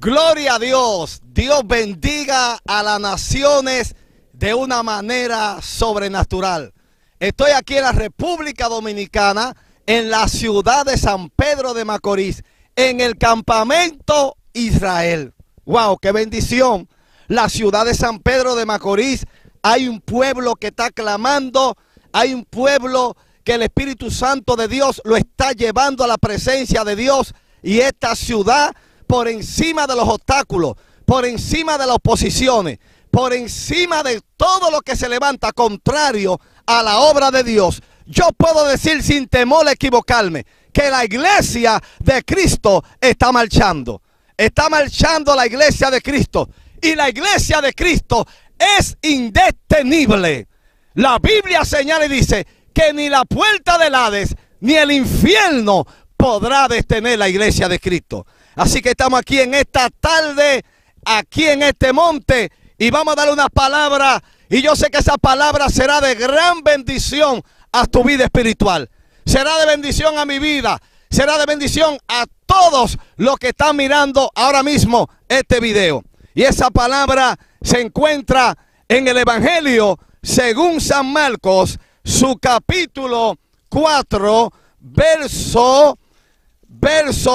Gloria a Dios. Dios bendiga a las naciones de una manera sobrenatural. Estoy aquí en la República Dominicana, en la ciudad de San Pedro de Macorís, en el campamento Israel. ¡Wow! ¡Qué bendición! La ciudad de San Pedro de Macorís, hay un pueblo que está clamando, hay un pueblo que el Espíritu Santo de Dios lo está llevando a la presencia de Dios. Y esta ciudad, por encima de los obstáculos, por encima de las oposiciones, por encima de todo lo que se levanta contrario a la obra de Dios, yo puedo decir sin temor a equivocarme que la iglesia de Cristo está marchando. Está marchando la iglesia de Cristo. Y la iglesia de Cristo es indetenible. La Biblia señala y dice que ni la puerta del Hades ni el infierno podrá detener la iglesia de Cristo. Así que estamos aquí en esta tarde, aquí en este monte, y vamos a dar una palabra, y yo sé que esa palabra será de gran bendición a tu vida espiritual. Será de bendición a mi vida, será de bendición a todos los que están mirando ahora mismo este video. Y esa palabra se encuentra en el Evangelio según San Marcos, su capítulo 4, verso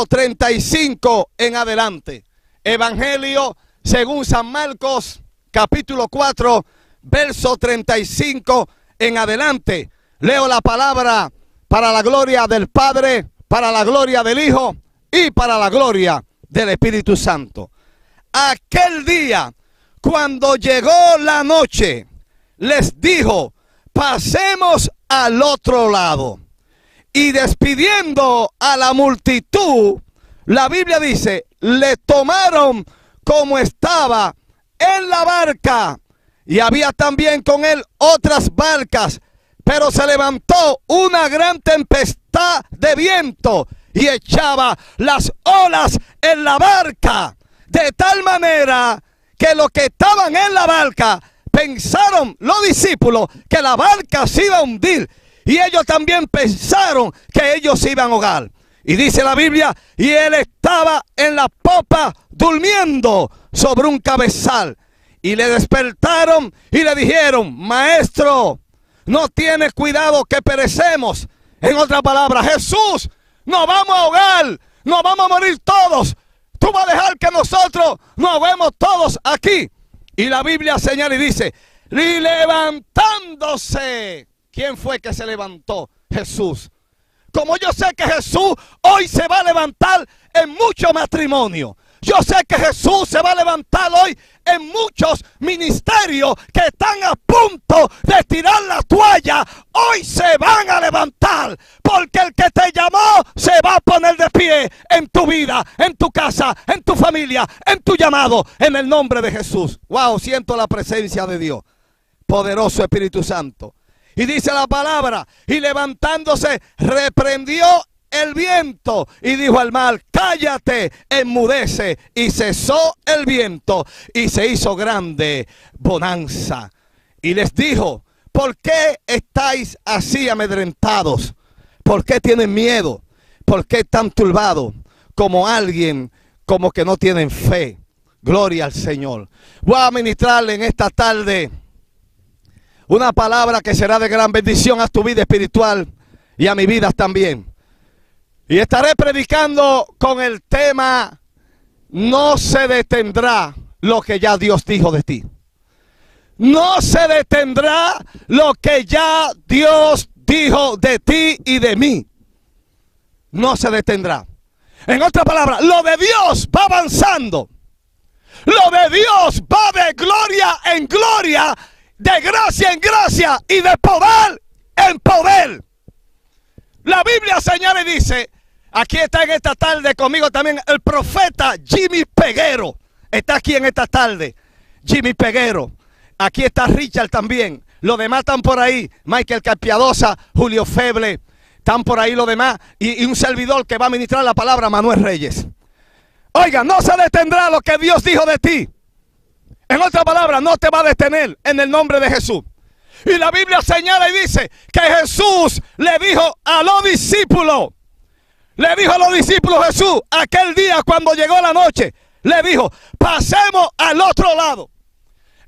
35 en adelante. Evangelio según San Marcos, capítulo 4, verso 35 en adelante. Leo la palabra para la gloria del Padre, para la gloria del Hijo y para la gloria del Espíritu Santo. Aquel día, cuando llegó la noche, les dijo: pasemos al otro lado. Y despidiendo a la multitud, la Biblia dice, le tomaron como estaba en la barca. Y había también con él otras barcas. Pero se levantó una gran tempestad de viento y echaba las olas en la barca. De tal manera que los que estaban en la barca pensaron, los discípulos, que la barca se iba a hundir. Y ellos también pensaron que ellos se iban a ahogar. Y dice la Biblia, y él estaba en la popa durmiendo sobre un cabezal. Y le despertaron y le dijeron: maestro, no tienes cuidado que perecemos. En otras palabras, Jesús, nos vamos a ahogar, nos vamos a morir todos. Tú vas a dejar que nosotros nos ahoguemos todos aquí. Y la Biblia señala y dice, y levantándose. ¿Quién fue que se levantó? Jesús. Como yo sé que Jesús hoy se va a levantar en muchos matrimonios. Yo sé que Jesús se va a levantar hoy en muchos ministerios que están a punto de tirar la toalla. Hoy se van a levantar porque el que te llamó se va a poner de pie en tu vida, en tu casa, en tu familia, en tu llamado, en el nombre de Jesús. Wow, siento la presencia de Dios. Poderoso Espíritu Santo. Y dice la palabra, y levantándose reprendió el viento y dijo al mar: cállate, enmudece. Y cesó el viento y se hizo grande bonanza. Y les dijo: ¿por qué estáis así amedrentados? ¿Por qué tienen miedo? ¿Por qué están turbados como alguien como que no tienen fe? Gloria al Señor. Voy a ministrarle en esta tarde una palabra que será de gran bendición a tu vida espiritual y a mi vida también. Y estaré predicando con el tema: no se detendrá lo que ya Dios dijo de ti. No se detendrá lo que ya Dios dijo de ti y de mí. No se detendrá. En otras palabras, lo de Dios va avanzando. Lo de Dios va de gloria en gloria, de gracia en gracia y de poder en poder. La Biblia señala y dice, aquí está en esta tarde conmigo también el profeta Jimmy Peguero. Está aquí en esta tarde Jimmy Peguero. Aquí está Richard también. Los demás están por ahí. Michael Carpiadosa, Julio Feble. Están por ahí los demás. Y un servidor que va a ministrar la palabra, Manuel Reyes. Oiga, no se detendrá lo que Dios dijo de ti. En otras palabras, no te va a detener en el nombre de Jesús. Y la Biblia señala y dice que Jesús le dijo a los discípulos, Jesús, aquel día cuando llegó la noche, le dijo, pasemos al otro lado.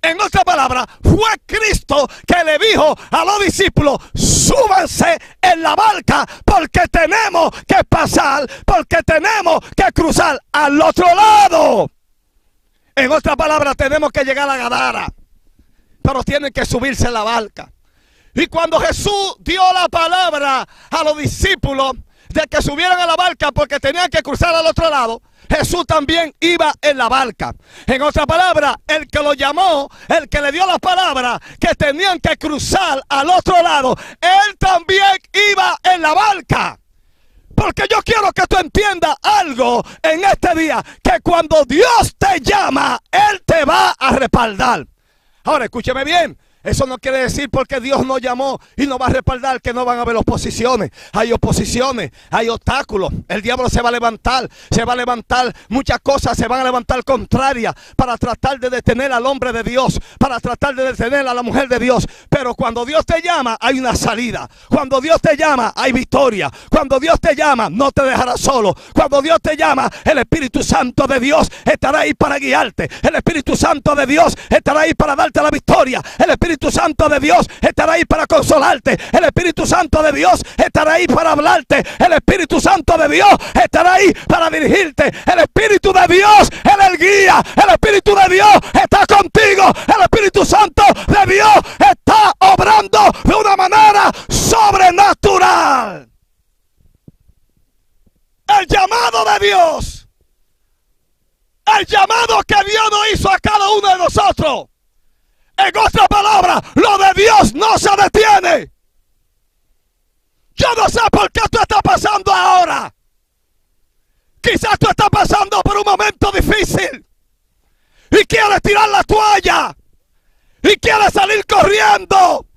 En otra palabra, fue Cristo que le dijo a los discípulos, súbanse en la barca porque tenemos que pasar, porque tenemos que cruzar al otro lado. En otra palabra, tenemos que llegar a Gadara, pero tienen que subirse en la barca. Y cuando Jesús dio la palabra a los discípulos de que subieran a la barca porque tenían que cruzar al otro lado, Jesús también iba en la barca. En otra palabra, el que lo llamó, el que le dio la palabra que tenían que cruzar al otro lado, él también iba en la barca. Porque yo quiero que tú entiendas algo en este día, que cuando Dios te llama, Él te va a respaldar. Ahora, escúcheme bien. Eso no quiere decir porque Dios nos llamó y nos va a respaldar que no van a haber oposiciones. Hay oposiciones, hay obstáculos. El diablo se va a levantar muchas cosas, se van a levantar contrarias para tratar de detener al hombre de Dios, para tratar de detener a la mujer de Dios. Pero cuando Dios te llama, hay una salida. Cuando Dios te llama, hay victoria. Cuando Dios te llama, no te dejará solo. Cuando Dios te llama, el Espíritu Santo de Dios estará ahí para guiarte. El Espíritu Santo de Dios estará ahí para darte la victoria. El Espíritu Santo de Dios estará ahí para consolarte. El Espíritu Santo de Dios estará ahí para hablarte. El Espíritu Santo de Dios estará ahí para dirigirte. El Espíritu de Dios es el guía. El Espíritu de Dios está contigo. El Espíritu Santo de Dios está obrando de una manera sobrenatural. El llamado de Dios, el llamado que Dios nos hizo a cada uno de nosotros. En otra palabra, lo de Dios no se detiene. Yo no sé por qué tú estás pasando ahora. Quizás tú estás pasando por un momento difícil y quieres tirar la toalla y quieres salir corriendo.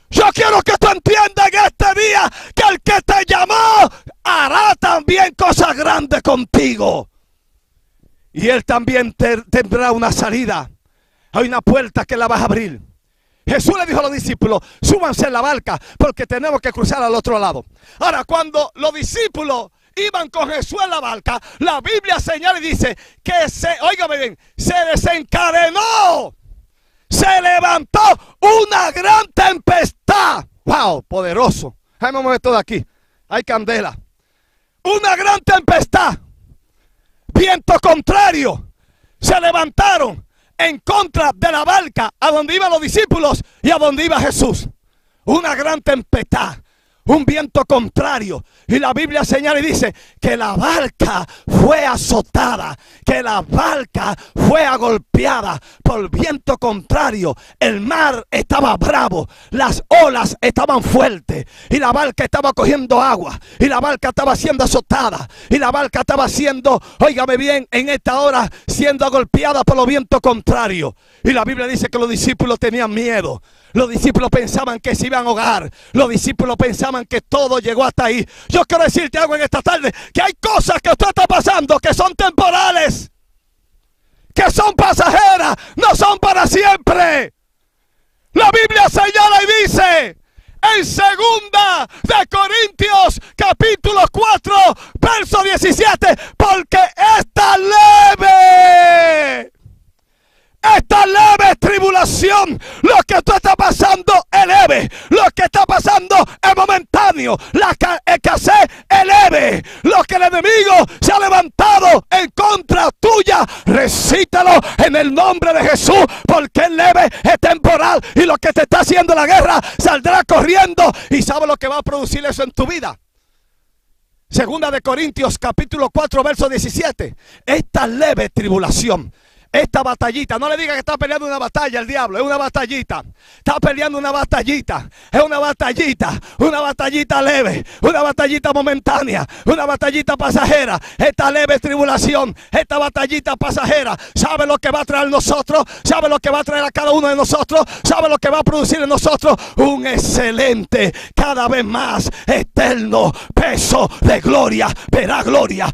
Yo quiero que tú entiendas en este día que el que te llamó hará también cosas grandes contigo. Y Él también tendrá una salida. Hay una puerta que la vas a abrir. Jesús le dijo a los discípulos, súbanse en la barca porque tenemos que cruzar al otro lado. Ahora, cuando los discípulos iban con Jesús en la barca, la Biblia señala y dice que óigame bien, se desencadenó, se levantó una gran tempestad. ¡Wow! Poderoso. Déjame mover todo aquí. Hay candela. Una gran tempestad. Viento contrario. Se levantaron en contra de la barca a donde iban los discípulos y a donde iba Jesús. Una gran tempestad, un viento contrario. Y la Biblia señala y dice que la barca fue azotada, que la barca fue agolpeada por viento contrario. El mar estaba bravo, las olas estaban fuertes y la barca estaba cogiendo agua y la barca estaba siendo azotada y la barca estaba siendo, óigame bien, en esta hora siendo agolpeada por los vientos contrarios. Y la Biblia dice que los discípulos tenían miedo. Los discípulos pensaban que se iban a ahogar. Los discípulos pensaban que todo llegó hasta ahí. Yo quiero decirte algo en esta tarde, que hay cosas que usted está pasando que son temporales, que son pasajeras, no son para siempre. La Biblia señala y dice en 2 de Corintios capítulo 4 verso 17, porque esta leve tribulación, lo que tú estás pasando es leve, lo que está pasando es momentáneo, la escasez es leve, lo que el enemigo se ha levantado en contra tuya, recítalo en el nombre de Jesús, porque es leve, es temporal, y lo que te está haciendo la guerra saldrá corriendo. Y ¿sabe lo que va a producir eso en tu vida? 2 de Corintios capítulo 4 verso 17, esta leve tribulación, esta batallita, no le diga que está peleando una batalla el diablo, es una batallita. Está peleando una batallita, es una batallita leve, una batallita momentánea, una batallita pasajera. Esta leve tribulación, esta batallita pasajera, ¿sabe lo que va a traer nosotros? ¿Sabe lo que va a traer a cada uno de nosotros? ¿Sabe lo que va a producir en nosotros? Un excelente, cada vez más eterno peso de gloria. Verá gloria,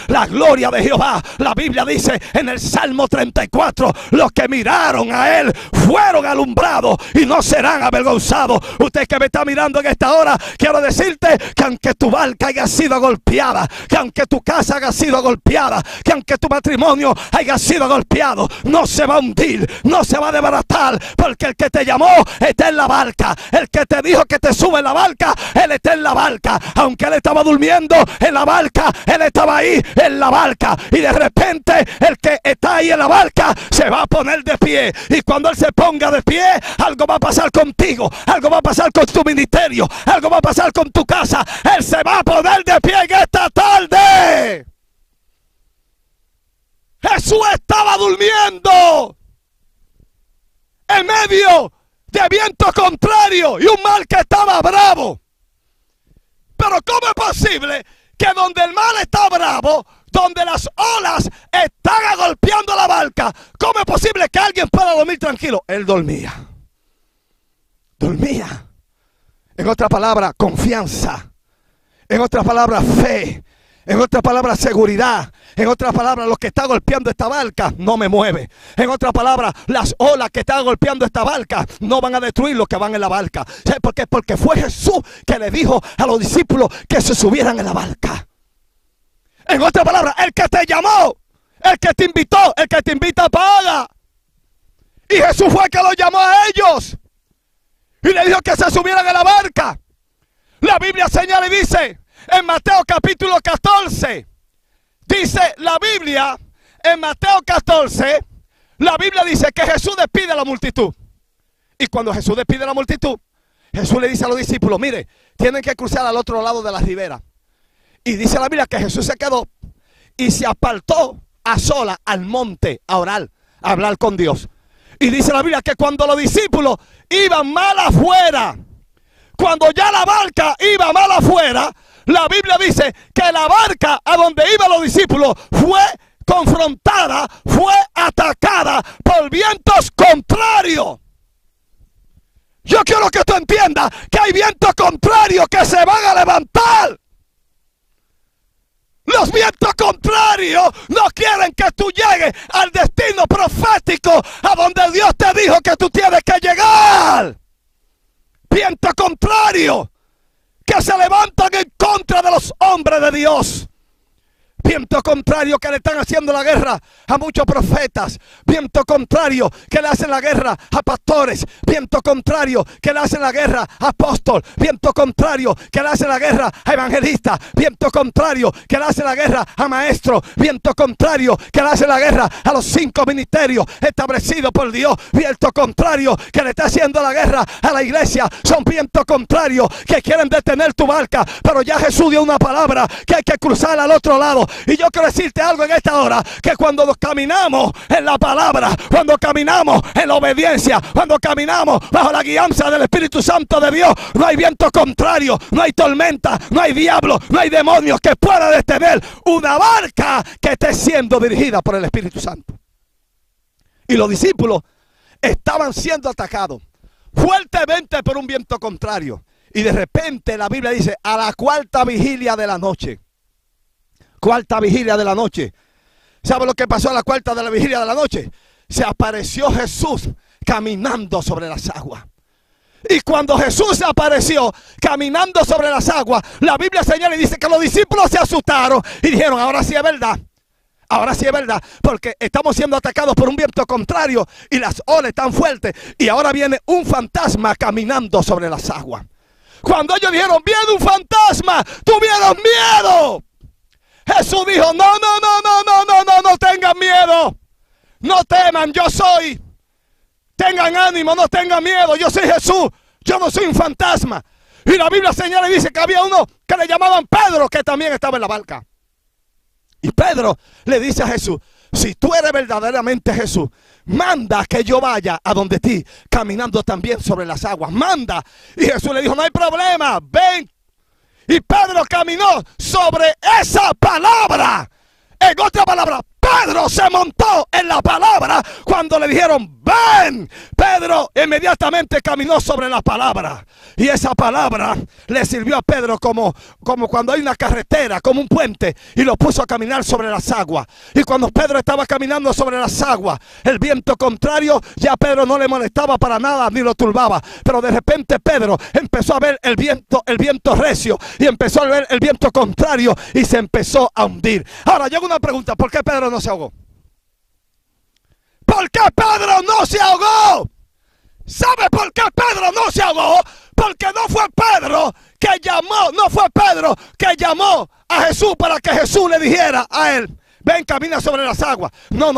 la gloria de Jehová. La Biblia dice en el Salmo 34, los que miraron a Él fueron alumbrados y no serán avergonzados. Usted que me está mirando en esta hora, quiero decirte que aunque tu barca haya sido golpeada, que aunque tu casa haya sido golpeada, que aunque tu matrimonio haya sido golpeado, no se va a hundir, no se va a desbaratar, porque el que te llamó está en la barca. El que te dijo que te sube en la barca, Él está en la barca. Aunque Él estaba durmiendo en la barca, Él estaba ahí en la barca. Y de repente el que está ahí en la barca se va a poner de pie. Y cuando Él se ponga de pie, algo va a pasar contigo, algo va a pasar con tu ministerio, algo va a pasar con tu casa. Él se va a poner de pie en esta tarde. Jesús estaba durmiendo en medio de viento contrario y un mar que estaba bravo. Pero ¿cómo es posible que donde el mar está bravo, donde las olas están golpeando la barca, cómo es posible que alguien pueda dormir tranquilo? Él dormía. Dormía. En otra palabra, confianza. En otra palabra, fe. En otras palabras, seguridad. En otras palabras, lo que está golpeando esta barca no me mueve. En otras palabras, las olas que están golpeando esta barca no van a destruir los que van en la barca. ¿Sabes por qué? Porque fue Jesús que le dijo a los discípulos que se subieran en la barca. En otras palabras, el que te llamó, el que te invitó, el que te invita paga. Y Jesús fue el que los llamó a ellos y le dijo que se subieran en la barca. La Biblia señala y dice en Mateo capítulo 14, dice la Biblia, en Mateo 14, la Biblia dice que Jesús despide a la multitud. Y cuando Jesús despide a la multitud, Jesús le dice a los discípulos, mire, tienen que cruzar al otro lado de la ribera. Y dice la Biblia que Jesús se quedó y se apartó a sola al monte a orar, a hablar con Dios. Y dice la Biblia que cuando los discípulos iban mal afuera, cuando ya la barca iba mal afuera, la Biblia dice que la barca a donde iban los discípulos fue confrontada, fue atacada por vientos contrarios. Yo quiero que tú entiendas que hay vientos contrarios que se van a levantar. Los vientos contrarios no quieren que tú llegues al destino profético a donde Dios te dijo que tú tienes que llegar. Vientos contrarios que se levantan en contra de los hombres de Dios. Viento contrario que le están haciendo la guerra a muchos profetas. Viento contrario que le hacen la guerra a pastores. Viento contrario que le hacen la guerra a apóstoles. Viento contrario que le hacen la guerra a evangelistas. Viento contrario que le hacen la guerra a maestros. Viento contrario que le hacen la guerra a los 5 ministerios establecidos por Dios. Viento contrario que le está haciendo la guerra a la iglesia. Son vientos contrarios que quieren detener tu barca. Pero ya Jesús dio una palabra que hay que cruzar al otro lado. Y yo quiero decirte algo en esta hora, que cuando nos caminamos en la palabra, cuando caminamos en la obediencia, cuando caminamos bajo la guianza del Espíritu Santo de Dios, no hay viento contrario, no hay tormenta, no hay diablo, no hay demonios que pueda detener una barca que esté siendo dirigida por el Espíritu Santo. Y los discípulos estaban siendo atacados fuertemente por un viento contrario. Y de repente la Biblia dice, a la cuarta vigilia de la noche. Cuarta vigilia de la noche. ¿Sabe lo que pasó a la cuarta de la vigilia de la noche? Se apareció Jesús caminando sobre las aguas. Y cuando Jesús se apareció caminando sobre las aguas, la Biblia señala y dice que los discípulos se asustaron y dijeron, ahora sí es verdad. Ahora sí es verdad, porque estamos siendo atacados por un viento contrario y las olas están fuertes. Y ahora viene un fantasma caminando sobre las aguas. Cuando ellos dijeron, viene un fantasma, tuvieron miedo. Jesús dijo, no tengan miedo, no teman, yo soy, tengan ánimo, no tengan miedo, yo soy Jesús, yo no soy un fantasma. Y la Biblia señala y dice que había uno que le llamaban Pedro, que también estaba en la barca. Y Pedro le dice a Jesús, si tú eres verdaderamente Jesús, manda que yo vaya a donde ti, caminando también sobre las aguas, manda. Y Jesús le dijo, no hay problema, ven. Y Pedro caminó sobre esa palabra. En otra palabra, Pedro se montó en la palabra cuando le dijeron ven. Pedro inmediatamente caminó sobre la palabra. Y esa palabra le sirvió a Pedro como cuando hay una carretera, como un puente, y lo puso a caminar sobre las aguas. Y cuando Pedro estaba caminando sobre las aguas, el viento contrario ya a Pedro no le molestaba para nada ni lo turbaba. Pero de repente Pedro empezó a ver el viento recio, y empezó a ver el viento contrario, y se empezó a hundir. Ahora llega una pregunta: ¿por qué Pedro no se ahogó? ¿Por qué Pedro no se ahogó? ¿Sabe por qué Pedro no se ahogó? Porque no fue Pedro que llamó a Jesús para que Jesús le dijera a él: ven, camina sobre las aguas. No.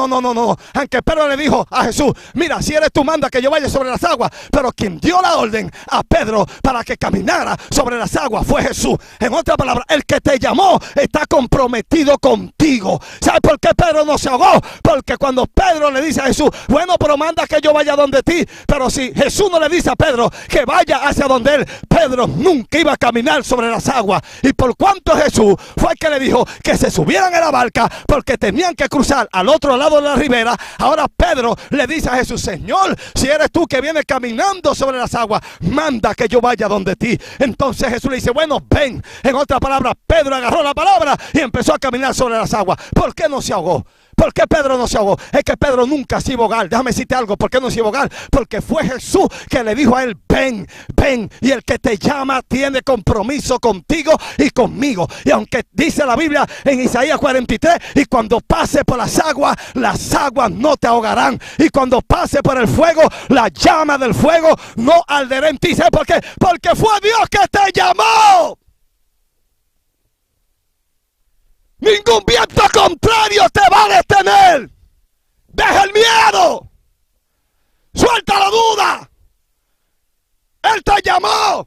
Aunque Pedro le dijo a Jesús: mira, si eres tú, manda que yo vaya sobre las aguas. Pero quien dio la orden a Pedro para que caminara sobre las aguas fue Jesús. En otras palabras, el que te llamó está comprometido contigo. ¿Sabes por qué Pedro no se ahogó? Porque cuando Pedro le dice a Jesús: bueno, pero manda que yo vaya donde ti. Pero si Jesús no le dice a Pedro que vaya hacia donde él, Pedro nunca iba a caminar sobre las aguas. Y por cuanto Jesús fue el que le dijo que se subieran en la barca, porque tenían que cruzar al otro lado de la ribera, ahora Pedro le dice a Jesús: Señor, si eres tú que vienes caminando sobre las aguas, manda que yo vaya donde ti. Entonces Jesús le dice: bueno, ven. En otras palabras, Pedro agarró la palabra y empezó a caminar sobre las aguas. ¿Por qué no se ahogó? ¿Por qué Pedro no se ahogó? Es que Pedro nunca se iba a ahogar. Déjame decirte algo: ¿por qué no se iba a ahogar? Porque fue Jesús que le dijo a él: ven, ven. Y el que te llama tiene compromiso contigo y conmigo. Y aunque dice la Biblia en Isaías 43: y cuando pase por las aguas no te ahogarán. Y cuando pase por el fuego, la llama del fuego no arderá en ti. ¿Sabes por qué? Porque fue Dios que te llamó. Ningún viento contrario te va a detener. Deja el miedo. Suelta la duda. Él te llamó.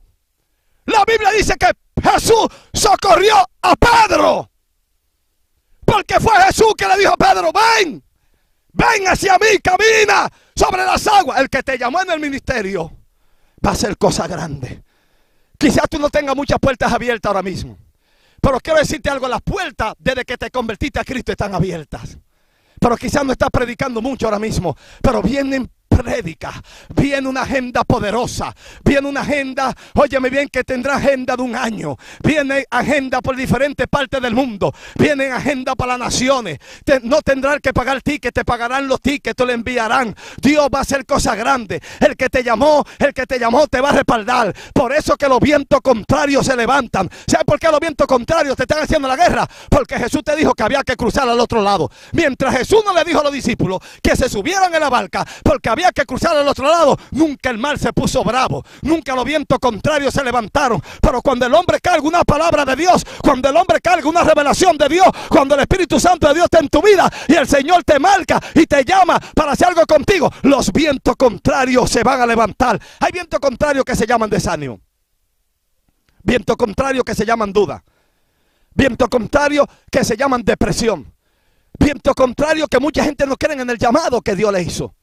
La Biblia dice que Jesús socorrió a Pedro. Porque fue Jesús que le dijo a Pedro: ven, ven hacia mí, camina sobre las aguas. El que te llamó en el ministerio va a hacer cosas grandes. Quizás tú no tengas muchas puertas abiertas ahora mismo, pero quiero decirte algo: las puertas desde que te convertiste a Cristo están abiertas. Pero quizás no estás predicando mucho ahora mismo, pero vienen prédica, viene una agenda poderosa, viene una agenda, óyeme bien, que tendrá agenda de un año, viene agenda por diferentes partes del mundo, viene agenda para las naciones. No tendrán que pagar tickets, te pagarán los tickets, te lo enviarán. Dios va a hacer cosas grandes. El que te llamó te va a respaldar. Por eso que los vientos contrarios se levantan. ¿Sabes por qué los vientos contrarios te están haciendo la guerra? Porque Jesús te dijo que había que cruzar al otro lado. Mientras Jesús no le dijo a los discípulos que se subieran en la barca porque había que cruzar al otro lado, nunca el mar se puso bravo, nunca los vientos contrarios se levantaron. Pero cuando el hombre carga una palabra de Dios, cuando el hombre carga una revelación de Dios, cuando el Espíritu Santo de Dios está en tu vida y el Señor te marca y te llama para hacer algo contigo, los vientos contrarios se van a levantar. Hay vientos contrarios que se llaman desánimo, vientos contrarios que se llaman duda, vientos contrarios que se llaman depresión, vientos contrarios que mucha gente no cree en el llamado que Dios le hizo.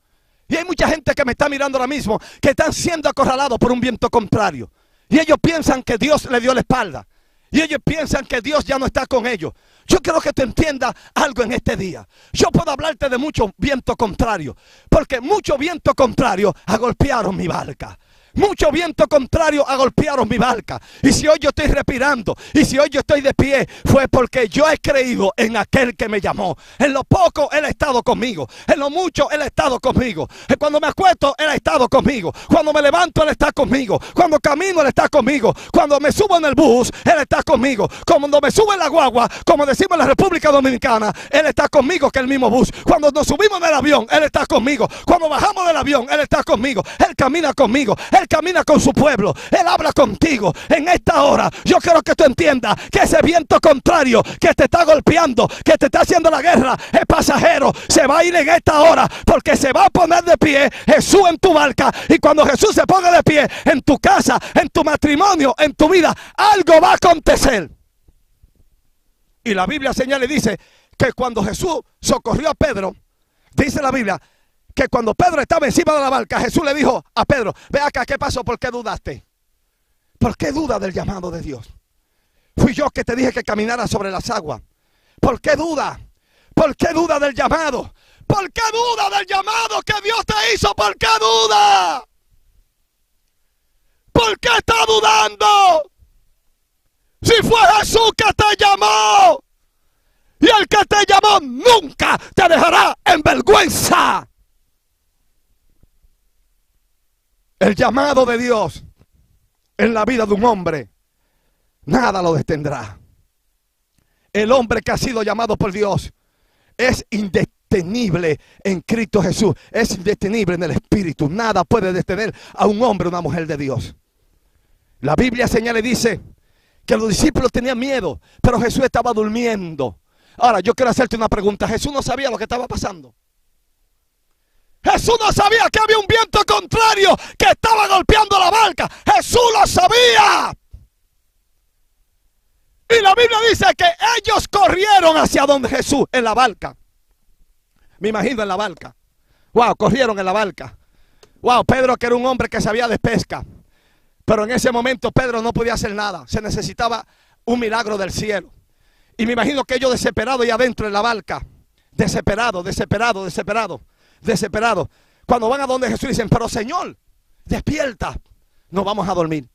Y hay mucha gente que me está mirando ahora mismo que están siendo acorralados por un viento contrario. Y ellos piensan que Dios le dio la espalda. Y ellos piensan que Dios ya no está con ellos. Yo quiero que tú entiendas algo en este día. Yo puedo hablarte de muchos vientos contrarios, porque muchos vientos contrarios agolpearon mi barca. Mucho viento contrario agolpearon mi barca. Y si hoy yo estoy respirando, y si hoy yo estoy de pie, fue porque yo he creído en aquel que me llamó. En lo poco Él ha estado conmigo, en lo mucho Él ha estado conmigo. Cuando me acuesto Él ha estado conmigo, cuando me levanto Él está conmigo, cuando camino Él está conmigo, cuando me subo en el bus Él está conmigo, cuando me subo en la guagua, como decimos en la República Dominicana, Él está conmigo, que el mismo bus. Cuando nos subimos en el avión Él está conmigo, cuando bajamos del avión Él está conmigo. Él camina conmigo, Él camina con su pueblo, Él habla contigo. En esta hora yo quiero que tú entiendas que ese viento contrario que te está golpeando, que te está haciendo la guerra, es pasajero. Se va a ir en esta hora, porque se va a poner de pie Jesús en tu barca. Y cuando Jesús se ponga de pie en tu casa, en tu matrimonio, en tu vida, algo va a acontecer. Y la Biblia señala y dice que cuando Jesús socorrió a Pedro, dice la Biblia que cuando Pedro estaba encima de la barca, Jesús le dijo a Pedro: ve acá, ¿qué pasó? ¿Por qué dudaste? ¿Por qué dudas del llamado de Dios? Fui yo que te dije que caminara sobre las aguas. ¿Por qué duda? ¿Por qué duda del llamado? ¿Por qué duda del llamado que Dios te hizo? ¿Por qué duda? ¿Por qué está dudando? Si fue Jesús que te llamó. Y el que te llamó nunca te dejará en vergüenza. El llamado de Dios en la vida de un hombre, nada lo detendrá. El hombre que ha sido llamado por Dios es indetenible en Cristo Jesús. Es indetenible en el Espíritu. Nada puede detener a un hombre o una mujer de Dios. La Biblia señala y dice que los discípulos tenían miedo, pero Jesús estaba durmiendo. Ahora yo quiero hacerte una pregunta. Jesús no sabía lo que estaba pasando. Jesús no sabía que había un viento contrario que estaba golpeando la barca. Jesús lo sabía. Y la Biblia dice que ellos corrieron hacia donde Jesús, en la barca. Me imagino en la barca. Wow, corrieron en la barca. Wow, Pedro, que era un hombre que sabía de pesca. Pero en ese momento Pedro no podía hacer nada. Se necesitaba un milagro del cielo. Y me imagino que ellos desesperados y adentro en la barca. Desesperados. Cuando van a donde Jesús dicen, pero Señor, despierta. No vamos a dormir.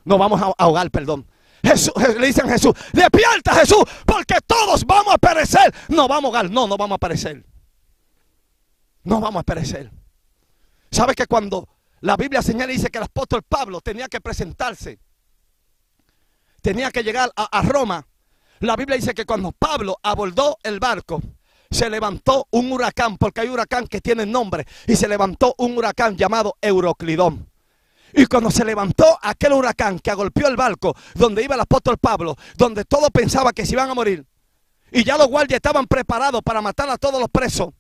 No vamos a ahogar, perdón. Le dicen a Jesús, despierta Jesús, porque todos vamos a perecer. No vamos a ahogar, no vamos a perecer. No vamos a perecer. ¿Sabes que cuando la Biblia señala y dice que el apóstol Pablo tenía que presentarse, tenía que llegar a Roma? La Biblia dice que cuando Pablo abordó el barco, se levantó un huracán, porque hay huracán que tienen nombre, y se levantó un huracán llamado Euroclidón. Y cuando se levantó aquel huracán que agolpeó el barco donde iba el apóstol Pablo, donde todos pensaban que se iban a morir, y ya los guardias estaban preparados para matar a todos los presos,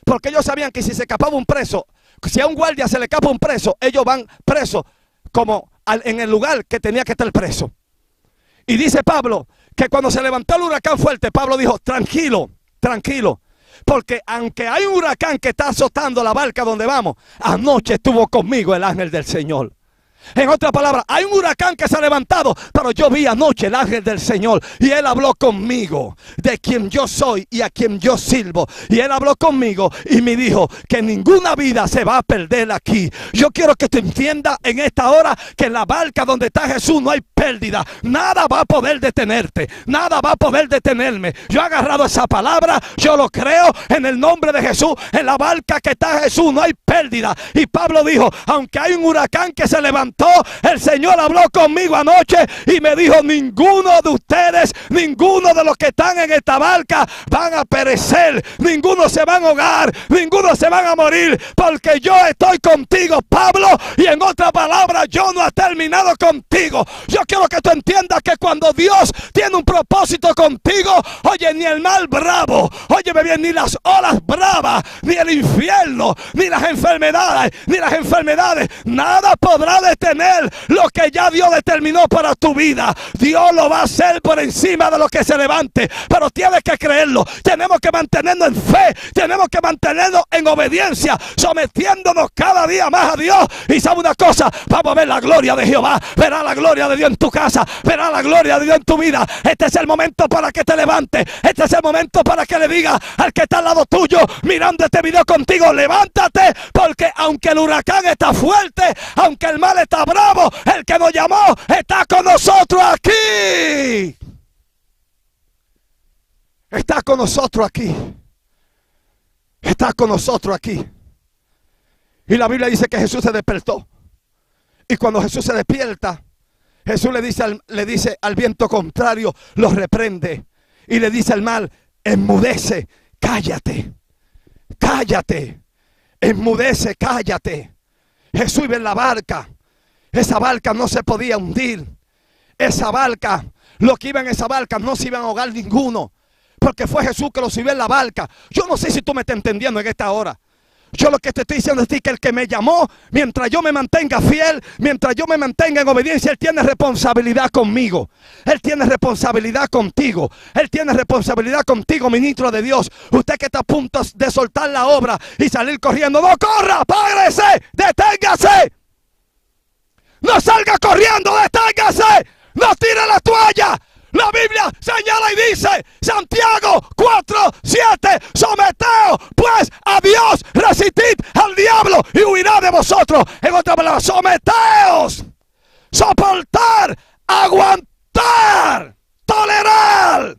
porque ellos sabían que si se escapaba un preso, si a un guardia se le escapa un preso, ellos van presos como en el lugar que tenía que estar preso. Y dice Pablo que cuando se levantó el huracán fuerte, Pablo dijo, tranquilo, tranquilo, porque aunque hay un huracán que está azotando la barca donde vamos, anoche estuvo conmigo el ángel del Señor. En otras palabras, hay un huracán que se ha levantado, pero yo vi anoche el ángel del Señor y él habló conmigo de quien yo soy y a quien yo sirvo. Y él habló conmigo y me dijo que ninguna vida se va a perder aquí. Yo quiero que te entiendas en esta hora que en la barca donde está Jesús no hay pérdida. Nada va a poder detenerte, nada va a poder detenerme. Yo he agarrado esa palabra, yo lo creo en el nombre de Jesús. En la barca que está Jesús no hay pérdida. Y Pablo dijo, aunque hay un huracán que se levantó, el Señor habló conmigo anoche y me dijo, ninguno de ustedes, ninguno de los que están en esta barca van a perecer, ninguno se van a ahogar, ninguno se van a morir, porque yo estoy contigo, Pablo, y en otra palabra, yo no he terminado contigo. Yo quiero que tú entiendas que cuando Dios tiene un propósito contigo, oye, ni el mal bravo, óyeme bien, ni las olas bravas, ni el infierno, ni las enfermedades, nada podrá detener lo que ya Dios determinó para tu vida. Dios lo va a hacer por encima de lo que se levante, pero tienes que creerlo. Tenemos que mantenernos en fe, tenemos que mantenernos en obediencia, sometiéndonos cada día más a Dios. Y sabe una cosa, vamos a ver la gloria de Jehová, verá la gloria de Dios en tu casa, verá la gloria de Dios en tu vida. Este es el momento para que te levantes, este es el momento para que le digas al que está al lado tuyo mirando este video contigo, levántate, porque aunque el huracán está fuerte, aunque el mal está bravo, el que nos llamó está con nosotros aquí. Está con nosotros aquí. Está con nosotros aquí. Y la Biblia dice que Jesús se despertó. Y cuando Jesús se despierta, Jesús le dice al viento contrario, lo reprende. Y le dice al mar, enmudece, cállate. Cállate. Enmudece, cállate. Jesús iba en la barca. Esa barca no se podía hundir. Esa barca, los que iban en esa barca no se iban a ahogar ninguno, porque fue Jesús que los subió en la barca. Yo no sé si tú me estás entendiendo en esta hora. Yo lo que te estoy diciendo es que el que me llamó, mientras yo me mantenga fiel, mientras yo me mantenga en obediencia, Él tiene responsabilidad conmigo. Él tiene responsabilidad contigo. Él tiene responsabilidad contigo, ministro de Dios. Usted que está a punto de soltar la obra y salir corriendo, no corra, párese, deténgase. No salga corriendo, deténgase. No tire la toalla. La Biblia señala y dice, Santiago 4:7, someteos pues a Dios, resistid al diablo y huirá de vosotros. En otras palabras, someteos, soportar, aguantar, tolerar.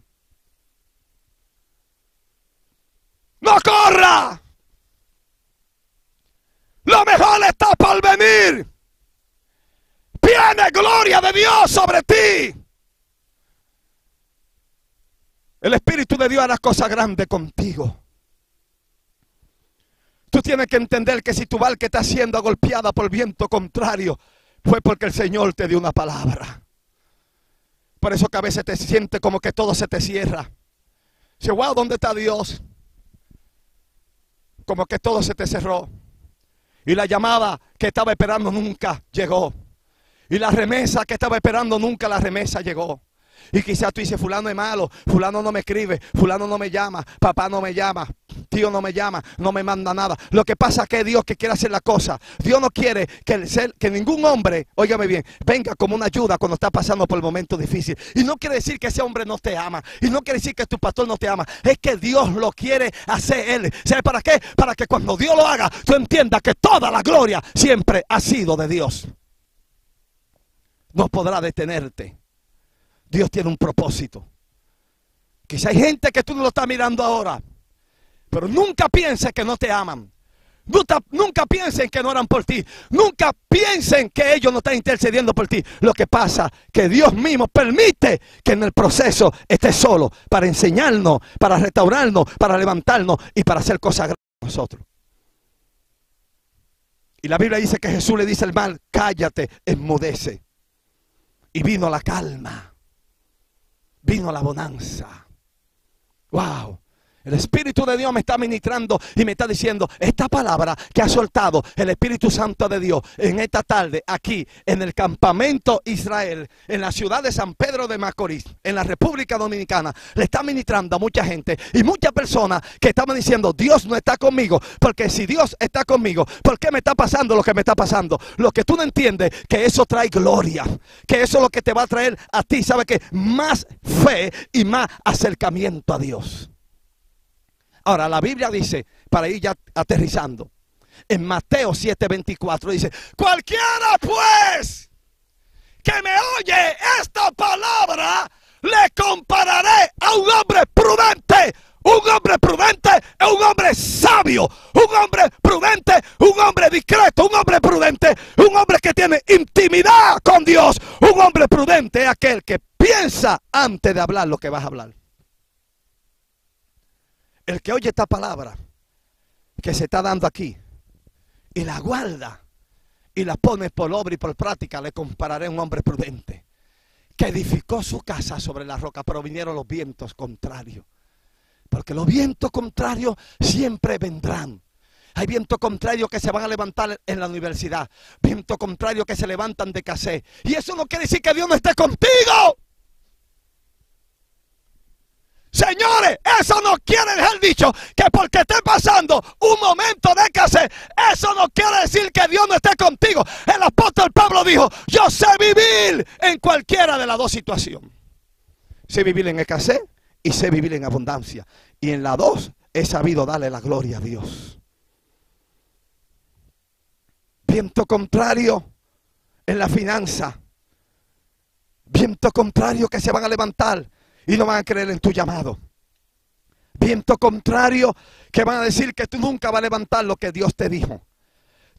No corra. Lo mejor está por venir. Viene gloria de Dios sobre ti. El Espíritu de Dios hará cosas grandes contigo. Tú tienes que entender que si tu barca está siendo golpeada por viento contrario, fue porque el Señor te dio una palabra. Por eso que a veces te sientes como que todo se te cierra. Dice, wow, ¿dónde está Dios? Como que todo se te cerró. Y la llamada que estaba esperando nunca llegó. Y la remesa que estaba esperando nunca la remesa llegó. Y quizás tú dices, fulano es malo, fulano no me escribe, fulano no me llama, papá no me llama, tío no me llama, no me manda nada. Lo que pasa es que es Dios que quiere hacer la cosa. Dios no quiere que ningún hombre, óigame bien, venga como una ayuda cuando está pasando por el momento difícil. Y no quiere decir que ese hombre no te ama. Y no quiere decir que tu pastor no te ama. Es que Dios lo quiere hacer él. ¿Sabes para qué? Para que cuando Dios lo haga, tú entiendas que toda la gloria siempre ha sido de Dios. No podrá detenerte. Dios tiene un propósito. Quizá hay gente que tú no lo estás mirando ahora, pero nunca pienses que no te aman. Nunca piensen que no oran por ti. Nunca piensen que ellos no están intercediendo por ti. Lo que pasa es que Dios mismo permite que en el proceso estés solo para enseñarnos, para restaurarnos, para levantarnos y para hacer cosas grandes para nosotros. Y la Biblia dice que Jesús le dice al mar, cállate, enmudece. Y vino la calma. Vino la bonanza. Wow. El Espíritu de Dios me está ministrando y me está diciendo, esta palabra que ha soltado el Espíritu Santo de Dios en esta tarde, aquí en el campamento Israel, en la ciudad de San Pedro de Macorís, en la República Dominicana, le está ministrando a mucha gente y muchas personas que estaban diciendo, Dios no está conmigo, porque si Dios está conmigo, ¿por qué me está pasando lo que me está pasando? Lo que tú no entiendes, que eso trae gloria, que eso es lo que te va a traer a ti, ¿sabe qué? Más fe y más acercamiento a Dios. Ahora, la Biblia dice, para ir ya aterrizando, en Mateo 7:24 dice, cualquiera pues que me oye esta palabra, le compararé a un hombre prudente. Un hombre prudente es un hombre sabio. Un hombre prudente, un hombre discreto, un hombre prudente, un hombre que tiene intimidad con Dios. Un hombre prudente es aquel que piensa antes de hablar lo que vas a hablar. El que oye esta palabra que se está dando aquí y la guarda y la pone por obra y por práctica, le compararé a un hombre prudente que edificó su casa sobre la roca, pero vinieron los vientos contrarios. Porque los vientos contrarios siempre vendrán. Hay vientos contrarios que se van a levantar en la universidad, vientos contrarios que se levantan de casé. Y eso no quiere decir que Dios no esté contigo. Señores, eso no quiere dejar dicho que porque esté pasando un momento de escasez, eso no quiere decir que Dios no esté contigo. El apóstol Pablo dijo, yo sé vivir en cualquiera de las dos situaciones. Sé vivir en escasez y sé vivir en abundancia. Y en las dos he sabido darle la gloria a Dios. Viento contrario en la finanza. Viento contrario que se van a levantar y no van a creer en tu llamado. Viento contrario que van a decir que tú nunca vas a levantar lo que Dios te dijo.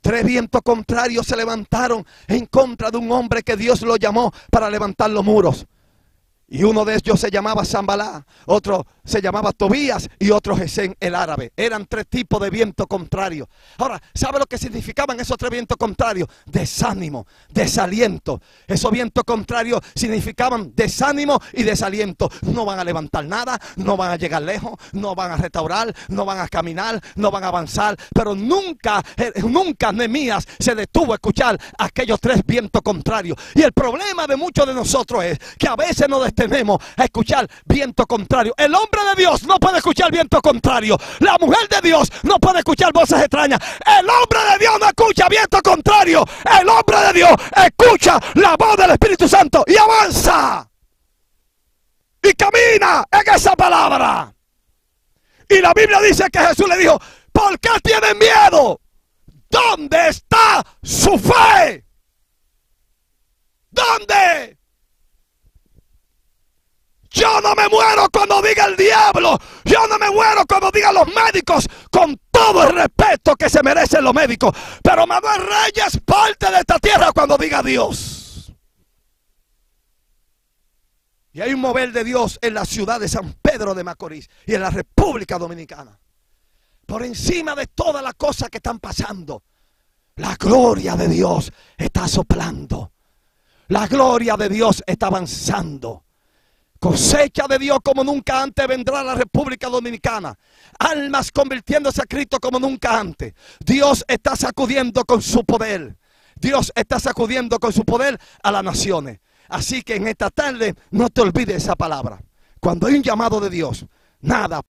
3 vientos contrarios se levantaron en contra de un hombre que Dios lo llamó para levantar los muros. Y uno de ellos se llamaba Zambalá, otro se llamaba Tobías y otro Gesén el árabe. Eran 3 tipos de vientos contrarios. Ahora, ¿sabe lo que significaban esos 3 vientos contrarios? Desánimo, desaliento. Esos vientos contrarios significaban desánimo y desaliento. No van a levantar nada, no van a llegar lejos, no van a restaurar, no van a caminar, no van a avanzar. Pero nunca Nehemías se detuvo a escuchar aquellos 3 vientos contrarios. Y el problema de muchos de nosotros es que a veces nos tenemos a escuchar viento contrario. El hombre de Dios no puede escuchar viento contrario. La mujer de Dios no puede escuchar voces extrañas. El hombre de Dios no escucha viento contrario. El hombre de Dios escucha la voz del Espíritu Santo y avanza. y camina en esa palabra. Y la Biblia dice que Jesús le dijo: ¿por qué tienen miedo? ¿Dónde está su fe? ¿Dónde? Yo no me muero cuando diga el diablo. Yo no me muero cuando digan los médicos, con todo el respeto que se merecen los médicos. Pero Manuel Reyes parte de esta tierra cuando diga Dios. Y hay un mover de Dios en la ciudad de San Pedro de Macorís y en la República Dominicana. Por encima de todas las cosas que están pasando, la gloria de Dios está soplando. La gloria de Dios está avanzando. Cosecha de Dios como nunca antes vendrá a la República Dominicana. Almas convirtiéndose a Cristo como nunca antes. Dios está sacudiendo con su poder. Dios está sacudiendo con su poder a las naciones. Así que en esta tarde no te olvides esa palabra. Cuando hay un llamado de Dios, nada